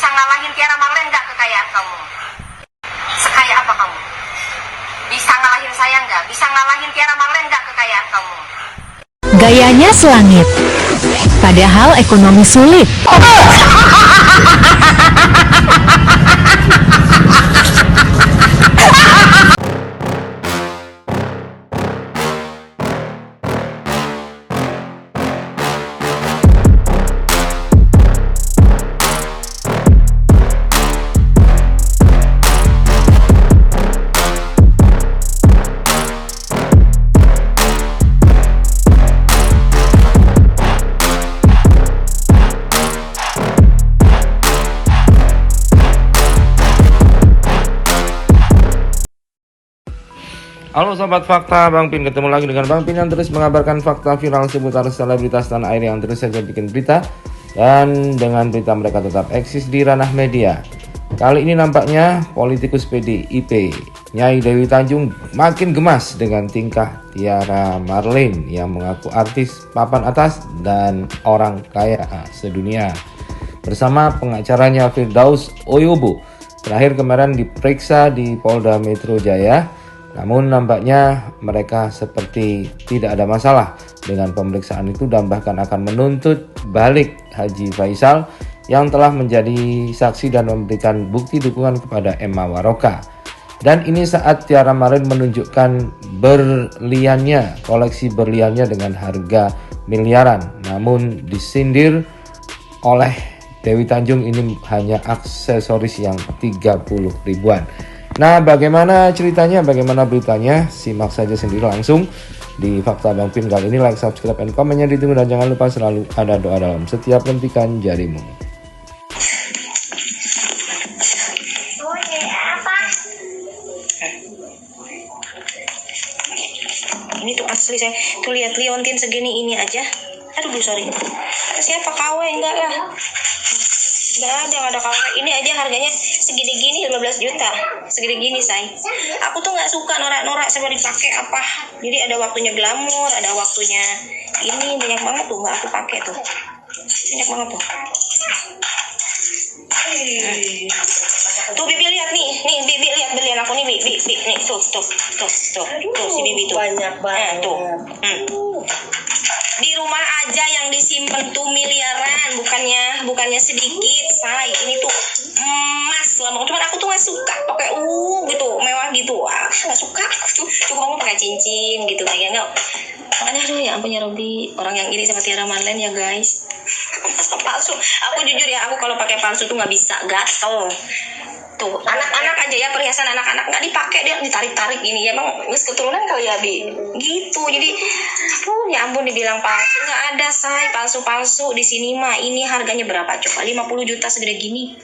Bisa ngalahin Tiara Marlen nggak kekayaan kamu? Sekaya apa kamu? Bisa ngalahin saya nggak? Bisa ngalahin Tiara Marlen nggak kekayaan kamu? Gayanya selangit, padahal ekonomi sulit. Halo Sobat Fakta, Bang Pin ketemu lagi dengan Bang Pin yang terus mengabarkan fakta viral seputar selebritas tanah air yang terus saja bikin berita. Dan dengan berita mereka tetap eksis di ranah media. Kali ini nampaknya politikus PDIP Nyai Dewi Tanjung makin gemas dengan tingkah Tiara Marlen yang mengaku artis papan atas dan orang kaya sedunia. Bersama pengacaranya Firdaus Oyobo terakhir kemarin diperiksa di Polda Metro Jaya. Namun nampaknya mereka seperti tidak ada masalah dengan pemeriksaan itu dan bahkan akan menuntut balik Haji Faisal yang telah menjadi saksi dan memberikan bukti dukungan kepada Emma Waroka. Dan ini saat Tiara Marlen menunjukkan berliannya, koleksi berliannya dengan harga miliaran. Namun disindir oleh Dewi Tanjung ini hanya aksesoris yang 30 ribuan. Nah, bagaimana ceritanya, bagaimana beritanya? Simak saja sendiri langsung di Fakta Bang Pin kali ini. Like, subscribe, dan komennya ditunggu. Dan jangan lupa selalu ada doa dalam setiap lentikan jarimu. Ini tuh asli saya. Tuh lihat liontin segini ini aja. Aduh, sorry. Siapa KW? Enggak lah. Enggak ada KW. Ini aja harganya segini-gini 15 juta. Segini-gini, say. Aku tuh nggak suka norak-norak sama dipakai apa. Jadi ada waktunya glamor, ada waktunya ini banyak banget tuh nggak aku pakai tuh. Banyak banget tuh. Tuh Bibi lihat nih Bibi lihat belian aku nih Bibi nih tuh si Bibi tuh banyak banget tuh. Di rumah aja yang disimpan tuh miliaran, bukannya sedikit, say. Ini tuh emas lah, cuman aku tuh nggak suka pakai gitu mewah gitu, nggak suka. Cukup aku pakai cincin gitu kayaknya nggak. Makanya aduh ya ampun ya Robi, orang yang iri sama Tiara Marlen ya guys. Masa palsu, aku jujur ya, aku kalau pakai palsu tuh nggak bisa, gatel. Tuh anak-anak aja ya, perhiasan anak-anak nggak dipakai, dia ditarik-tarik gini ya, emang nggak keturunan kali ya Bi gitu. Jadi ya ampun dibilang palsu, nggak ada, say. Palsu di sini mah ini harganya berapa coba, 50 juta segede gini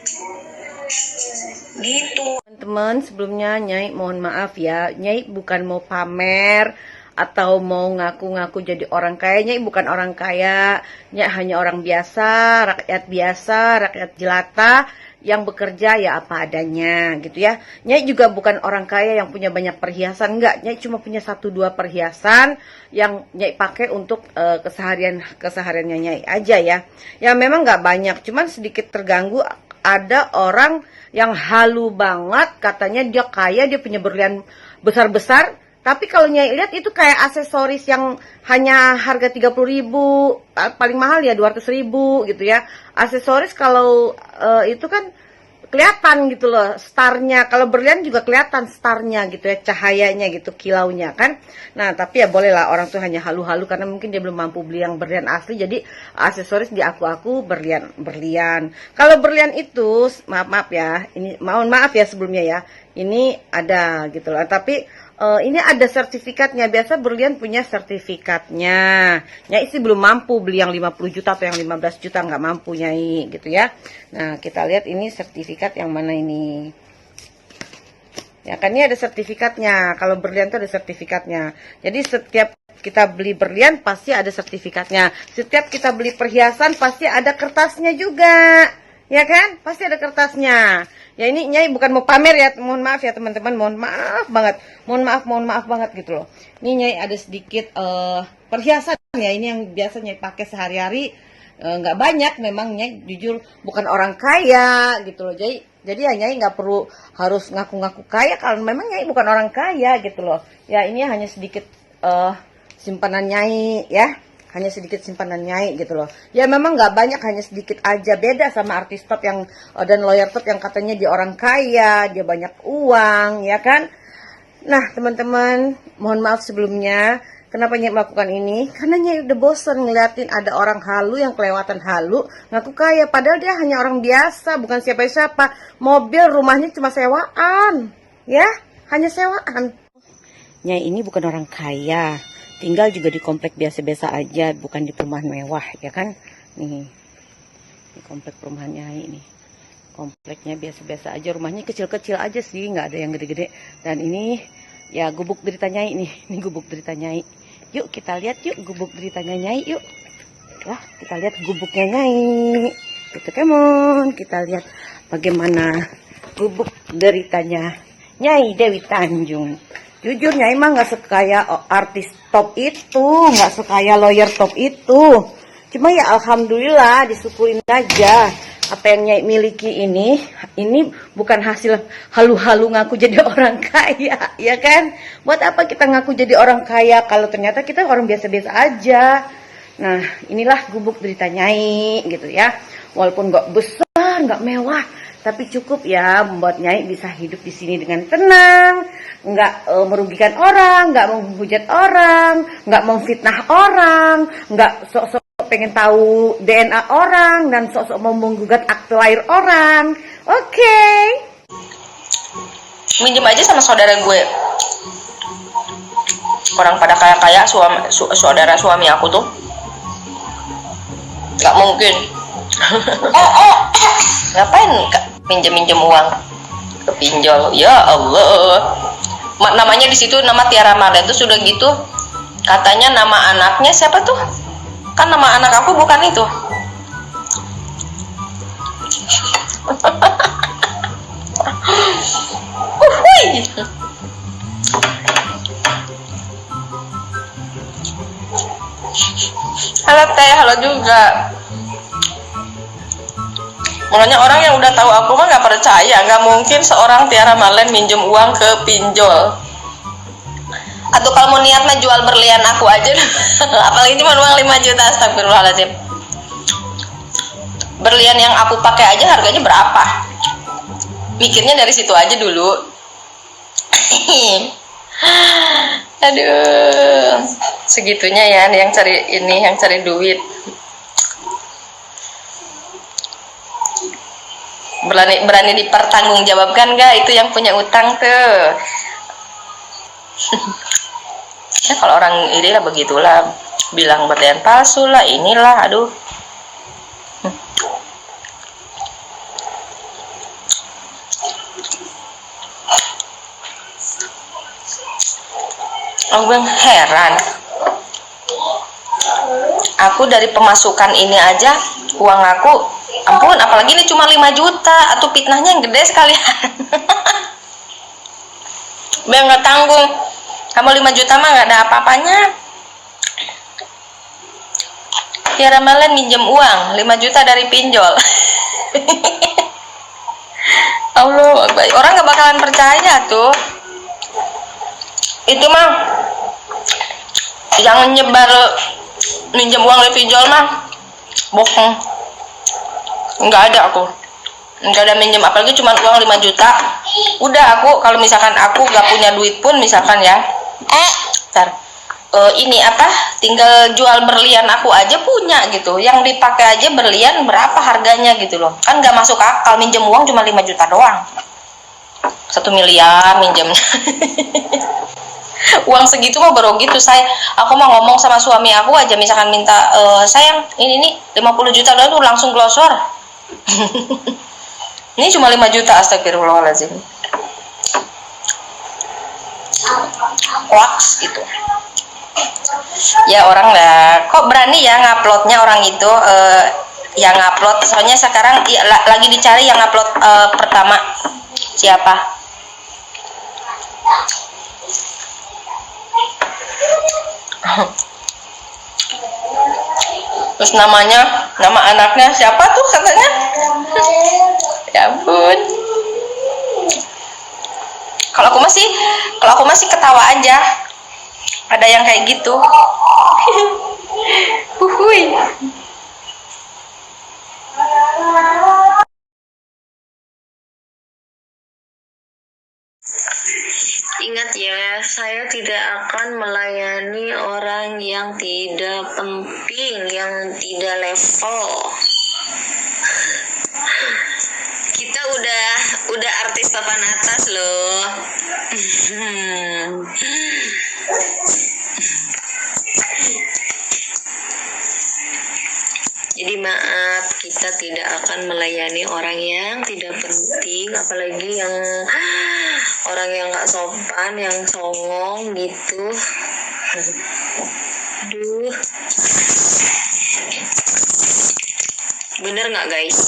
gitu. Teman-teman, sebelumnya Nyai mohon maaf ya, Nyai bukan mau pamer atau mau ngaku-ngaku jadi orang kaya. Nyai bukan orang kaya, Nyai hanya orang biasa, rakyat jelata yang bekerja ya apa adanya gitu ya. Nyai juga bukan orang kaya yang punya banyak perhiasan, enggak. Nyai cuma punya 1-2 perhiasan yang Nyai pakai untuk kesehariannya Nyai aja ya. Ya memang nggak banyak, cuman sedikit terganggu. Ada orang yang halu banget, katanya dia kaya, dia punya berlian besar-besar. Tapi kalau Nyai lihat itu kayak aksesoris yang hanya harga 30.000, paling mahal ya 200.000 gitu ya. Aksesoris kalau itu kan kelihatan gitu loh starnya. Kalau berlian juga kelihatan starnya gitu ya, cahayanya gitu, kilaunya kan. Nah tapi ya bolehlah orang tuh hanya halu-halu karena mungkin dia belum mampu beli yang berlian asli. Jadi aksesoris di aku berlian. Kalau berlian itu maaf ya, ini mohon maaf ya sebelumnya ya. Ini ada gitu loh. Tapi ini ada sertifikatnya. Biasa berlian punya sertifikatnya. Nyai sih belum mampu beli yang 50 juta atau yang 15 juta, nggak mampu Nyai gitu ya. Nah kita lihat ini sertifikat yang mana ini. Ya kan ini ada sertifikatnya. Kalau berlian itu ada sertifikatnya. Jadi setiap kita beli berlian pasti ada sertifikatnya. Setiap kita beli perhiasan pasti ada kertasnya juga. Ya kan? Pasti ada kertasnya. Ya ini Nyai bukan mau pamer ya, mohon maaf ya teman-teman, mohon maaf banget. Mohon maaf banget gitu loh. Ini Nyai ada sedikit perhiasan ya, ini yang biasa Nyai pakai sehari-hari. nggak banyak memang Nyai jujur bukan orang kaya gitu loh. Jadi ya Nyai nggak perlu harus ngaku-ngaku kaya kalau memang Nyai bukan orang kaya gitu loh. Ya ini hanya sedikit simpanan Nyai ya. Hanya sedikit simpanan Nyai gitu loh. Ya memang nggak banyak, hanya sedikit aja. Beda sama artis top yang dan lawyer top yang katanya dia orang kaya, dia banyak uang, ya kan? Nah teman-teman, mohon maaf sebelumnya. Kenapa Nyai melakukan ini? Karena Nyai udah bosan ngeliatin ada orang halu yang kelewatan halu ngaku kaya. Padahal dia hanya orang biasa, bukan siapa-siapa. Mobil rumahnya cuma sewaan, ya, hanya sewaan. Nyai ini bukan orang kaya. Tinggal juga di komplek biasa-biasa aja, bukan di perumahan mewah, ya kan? Nih, ini komplek perumahan Nyai nih. Kompleknya biasa-biasa aja, rumahnya kecil-kecil aja sih, nggak ada yang gede-gede. Dan ini ya gubuk derita Nyai nih, ini gubuk derita Nyai. Yuk kita lihat yuk gubuk deritanya Nyai yuk. Ya, kita lihat gubuknya Nyai. Itu kemon, kita lihat bagaimana gubuk deritanya Nyai Dewi Tanjung. Jujur Nyai mah nggak sekaya artis top itu, nggak sekaya lawyer top itu. Cuma ya alhamdulillah disyukurin aja. Apa yang Nyai miliki ini bukan hasil halu-halu ngaku jadi orang kaya, ya kan? Buat apa kita ngaku jadi orang kaya kalau ternyata kita orang biasa-biasa aja. Nah, inilah gubuk derita Nyai gitu ya. Walaupun nggak besar, nggak mewah, tapi cukup ya membuat Nyai bisa hidup di sini dengan tenang, nggak merugikan orang, nggak menghujat orang, nggak memfitnah orang, nggak sok-sok pengen tahu DNA orang dan sok-sok mau menggugat akte lahir orang. Oke. Minjem aja sama saudara gue. Orang pada kaya-kaya, saudara suami aku tuh nggak mungkin. Ngapain minjem uang ke pinjol? Ya Allah. Namanya di situ nama Tiara Marda itu sudah gitu. Katanya nama anaknya siapa tuh? Kan nama anak aku bukan itu. Halo Teh, halo juga. Makanya orang yang udah tahu aku mah nggak percaya, nggak mungkin seorang Tiara Marlen minjem uang ke pinjol. Atau kalau mau niat mah jual berlian aku aja. Apalagi cuma uang 5 juta, astagfirullahaladzim. Berlian yang aku pakai aja harganya berapa? Mikirnya dari situ aja dulu. Aduh, segitunya ya yang cari duit. Berani dipertanggungjawabkan gak itu yang punya utang tuh. Ya kalau orang ini lah begitulah, bilang berlian palsu lah, inilah, aduh. Aku bilang heran. Aku dari pemasukan ini aja, uang aku, ampun, apalagi ini cuma 5 juta, atau fitnahnya yang gede sekalian. Biar nggak tanggung. Kamu 5 juta mah nggak ada apa-apanya. Tiara Marlen minjem uang 5 juta dari pinjol. Allah, orang nggak bakalan percaya tuh. Itu mah yang nyebar minjem uang dari pinjol mah bohong. Nggak ada aku. Nggak ada minjem, apalagi cuma uang 5 juta. Udah aku kalau misalkan aku nggak punya duit pun misalkan ya, ini apa, tinggal jual berlian aku aja punya gitu, yang dipakai aja berlian berapa harganya gitu loh, kan nggak masuk akal minjem uang cuma 5 juta doang, 1 miliar minjem. Uang segitu mah baru gitu. Aku mau ngomong sama suami aku aja misalkan minta, sayang ini nih 50 juta doang tuh langsung glosor. Ini cuma 5 juta, astagfirullahaladzim. Hoax gitu. Ya orang lah, kok berani ya nguploadnya orang itu, yang ngupload. Soalnya sekarang ya, lagi dicari yang ngupload pertama siapa. Terus nama anaknya siapa tuh katanya? Ya ampun. Kalau aku masih ketawa aja. Ada yang kayak gitu. Huhuy. Ingat ya, saya tidak akan melayani orang yang tidak penting, yang tidak level. Kita udah artis papan atas loh. Jadi maaf, kita tidak akan melayani orang yang tidak penting, apalagi yang orang yang gak sopan, yang songong gitu. Aduh. Bener gak guys?